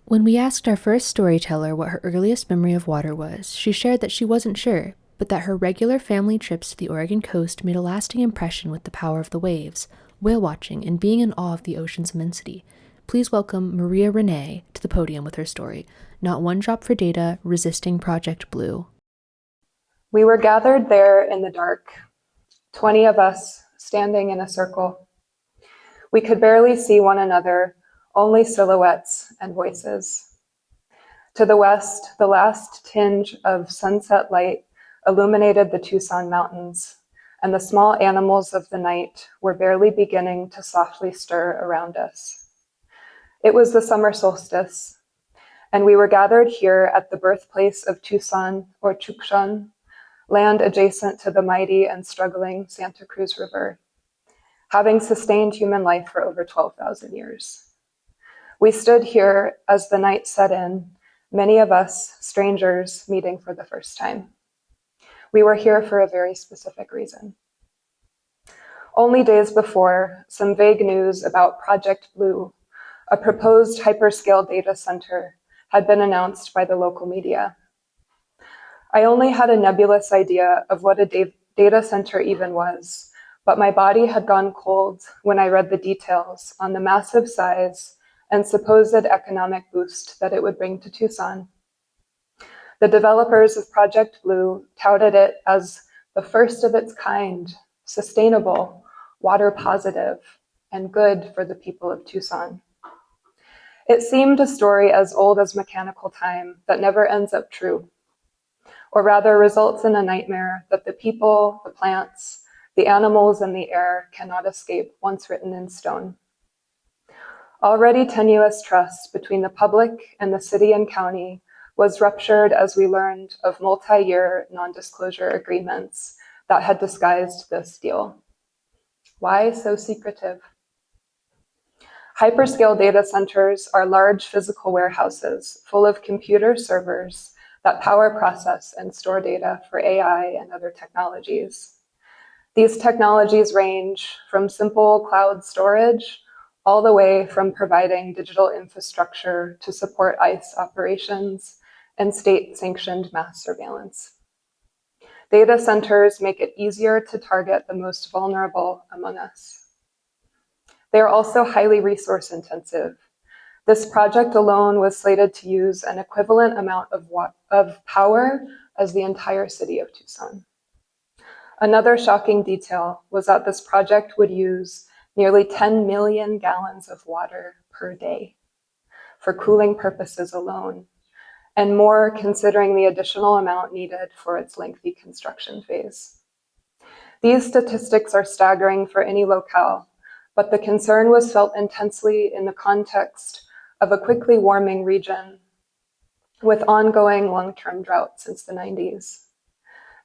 When we asked our first storyteller what her earliest memory of water was, she shared that she wasn't sure, but that her regular family trips to the Oregon coast made a lasting impression with the power of the waves, whale watching, and being in awe of the ocean's immensity. Please welcome Maria Renée to the podium with her story, Not One Drop for Data, Resisting Project Blue. We were gathered there in the dark, 20 of us standing in a circle. We could barely see one another, only silhouettes and voices. To the west, the last tinge of sunset light illuminated the Tucson mountains, and the small animals of the night were barely beginning to softly stir around us. It was the summer solstice, and we were gathered here at the birthplace of Tucson, or Tucson, land adjacent to the mighty and struggling Santa Cruz River, having sustained human life for over 12,000 years. We stood here as the night set in, many of us strangers meeting for the first time. We were here for a very specific reason. Only days before, some vague news about Project Blue, a proposed hyperscale data center, had been announced by the local media. I only had a nebulous idea of what a data center even was, but my body had gone cold when I read the details on the massive size and supposed economic boost that it would bring to Tucson. The developers of Project Blue touted it as the first of its kind, sustainable, water positive, and good for the people of Tucson. It seemed a story as old as mechanical time that never ends up true, or rather results in a nightmare that the people, the plants, the animals, and the air cannot escape once written in stone. Already tenuous trust between the public and the city and county was ruptured as we learned of multi-year non-disclosure agreements that had disguised this deal. Why so secretive? Hyperscale data centers are large physical warehouses full of computer servers that power, process, and store data for AI and other technologies. These technologies range from simple cloud storage all the way from providing digital infrastructure to support ICE operations and state-sanctioned mass surveillance. Data centers make it easier to target the most vulnerable among us. They are also highly resource intensive. This project alone was slated to use an equivalent amount of power as the entire city of Tucson. Another shocking detail was that this project would use nearly 10 million gallons of water per day for cooling purposes alone, and more considering the additional amount needed for its lengthy construction phase. These statistics are staggering for any locale, but the concern was felt intensely in the context of a quickly warming region with ongoing long-term drought since the 90s.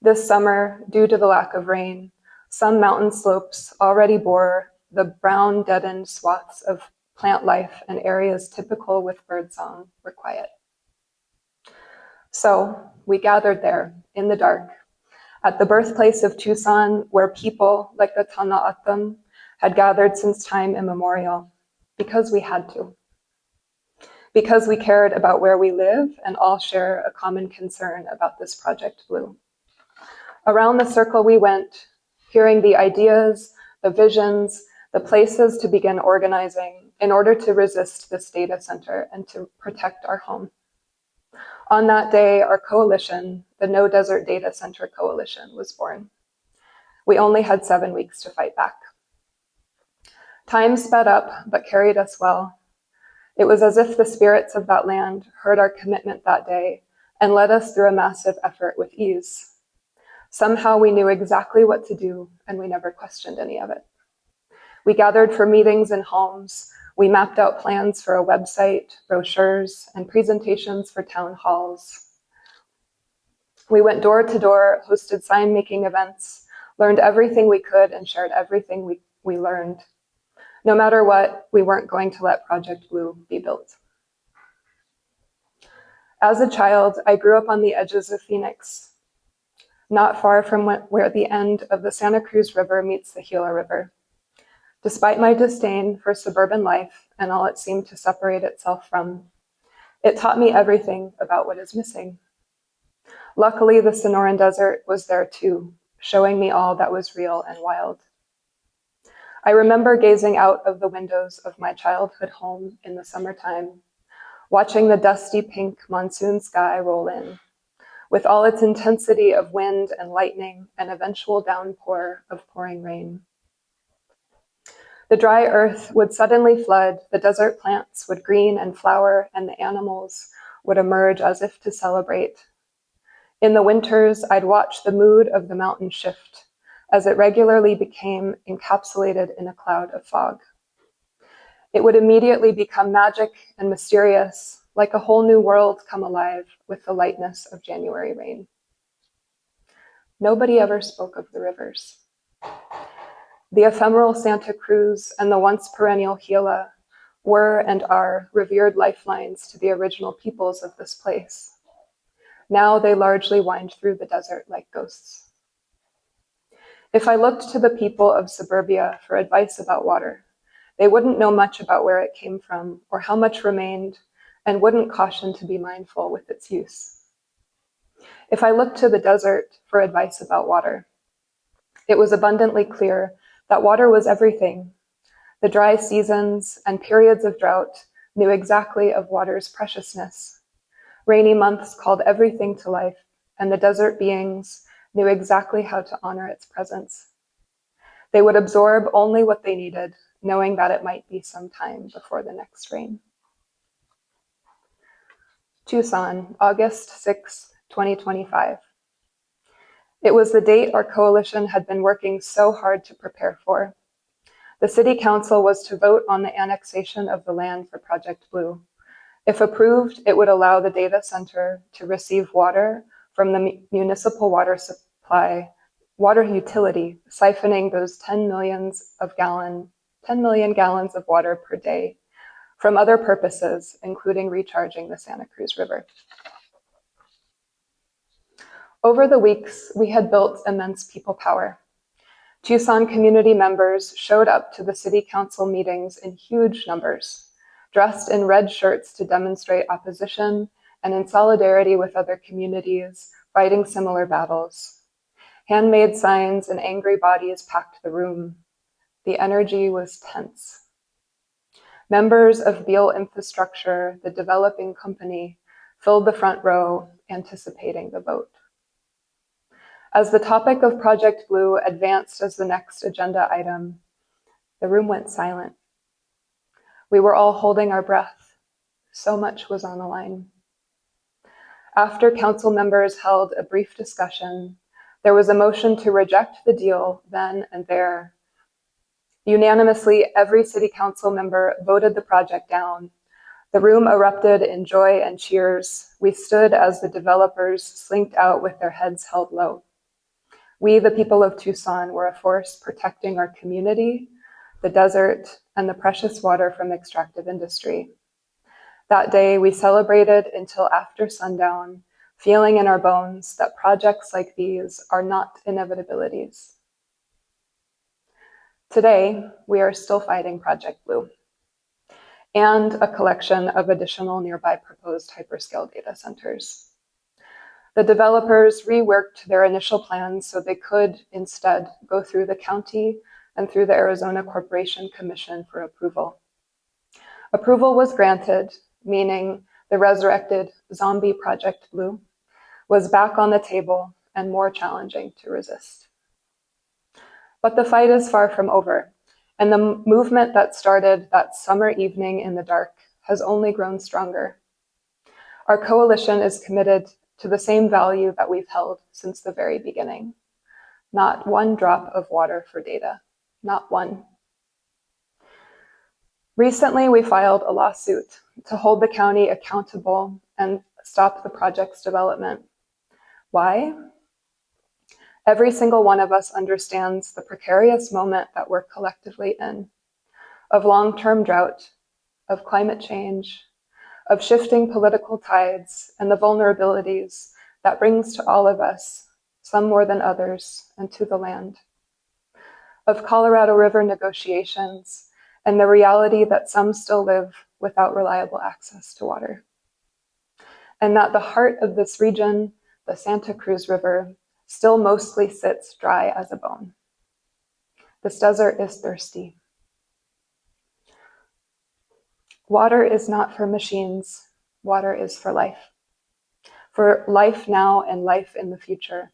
This summer, due to the lack of rain, some mountain slopes already bore the brown, deadened swaths of plant life, and areas typical with birdsong were quiet. So we gathered there in the dark at the birthplace of Tucson, where people like the Tana'atam had gathered since time immemorial, because we had to. Because we cared about where we live and all share a common concern about this Project Blue. Around the circle we went, hearing the ideas, the visions, the places to begin organizing in order to resist this data center and to protect our home. On that day, our coalition, the No Desert Data Center Coalition, was born. We only had 7 weeks to fight back. Time sped up, but carried us well. It was as if the spirits of that land heard our commitment that day and led us through a massive effort with ease. Somehow we knew exactly what to do, and we never questioned any of it. We gathered for meetings in homes. We mapped out plans for a website, brochures, and presentations for town halls. We went door to door, hosted sign-making events, learned everything we could, and shared everything we learned. No matter what, we weren't going to let Project Blue be built. As a child, I grew up on the edges of Phoenix, not far from where the end of the Santa Cruz River meets the Gila River. Despite my disdain for suburban life and all it seemed to separate itself from, It taught me everything about what is missing. Luckily, the Sonoran Desert was there too, showing me all that was real and wild. I remember gazing out of the windows of my childhood home in the summertime, watching the dusty pink monsoon sky roll in, with all its intensity of wind and lightning and eventual downpour of pouring rain. The dry earth would suddenly flood, the desert plants would green and flower, and the animals would emerge as if to celebrate. In the winters, I'd watch the mood of the mountain shift as it regularly became encapsulated in a cloud of fog. It would immediately become magic and mysterious, like a whole new world come alive with the lightness of January rain. Nobody ever spoke of the rivers. The ephemeral Santa Cruz and the once perennial Gila were and are revered lifelines to the original peoples of this place. Now they largely wind through the desert like ghosts. If I looked to the people of suburbia for advice about water, they wouldn't know much about where it came from or how much remained, and wouldn't caution to be mindful with its use. If I looked to the desert for advice about water, it was abundantly clear that water was everything. The dry seasons and periods of drought knew exactly of water's preciousness. Rainy months called everything to life, and the desert beings knew exactly how to honor its presence. They would absorb only what they needed, knowing that it might be some time before the next rain. Tucson, August 6, 2025. It was the date our coalition had been working so hard to prepare for. The city council was to vote on the annexation of the land for Project Blue. If approved, it would allow the data center to receive water from the municipal water utility, siphoning those 10 million gallons of water per day from other purposes, including recharging the Santa Cruz River. Over the weeks, we had built immense people power. Tucson community members showed up to the city council meetings in huge numbers, dressed in red shirts to demonstrate opposition and in solidarity with other communities fighting similar battles. Handmade signs and angry bodies packed the room. The energy was tense. Members of Beale Infrastructure, the developing company, filled the front row, anticipating the vote. As the topic of Project Blue advanced as the next agenda item, the room went silent. We were all holding our breath. So much was on the line. After council members held a brief discussion, there was a motion to reject the deal then and there. Unanimously, every city council member voted the project down. The room erupted in joy and cheers. We stood as the developers slinked out with their heads held low. We, the people of Tucson, were a force protecting our community, the desert, and the precious water from extractive industry. That day, we celebrated until after sundown, feeling in our bones that projects like these are not inevitabilities. Today, we are still fighting Project Blue and a collection of additional nearby proposed hyperscale data centers. The developers reworked their initial plans so they could instead go through the county and through the Arizona Corporation Commission for approval. Approval was granted, meaning the resurrected zombie Project Blue was back on the table and more challenging to resist. But the fight is far from over, and the movement that started that summer evening in the dark has only grown stronger. Our coalition is committed to the same value that we've held since the very beginning. Not one drop of water for data, not one. Recently, we filed a lawsuit to hold the county accountable and stop the project's development. Why? Every single one of us understands the precarious moment that we're collectively in, of long-term drought, of climate change, of shifting political tides, and the vulnerabilities that brings to all of us, some more than others, and to the land. Of Colorado River negotiations, and the reality that some still live without reliable access to water. and that the heart of this region, the Santa Cruz River, still mostly sits dry as a bone. This desert is thirsty. Water is not for machines. Water is for life now and life in the future,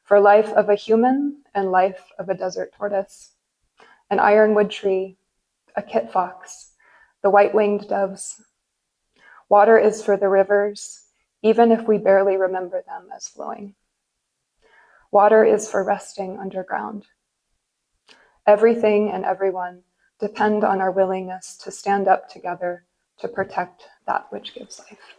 for life of a human and life of a desert tortoise, an ironwood tree, a kit fox, the white-winged doves. Water is for the rivers, even if we barely remember them as flowing. Water is for resting underground. Everything and everyone depend on our willingness to stand up together to protect that which gives life.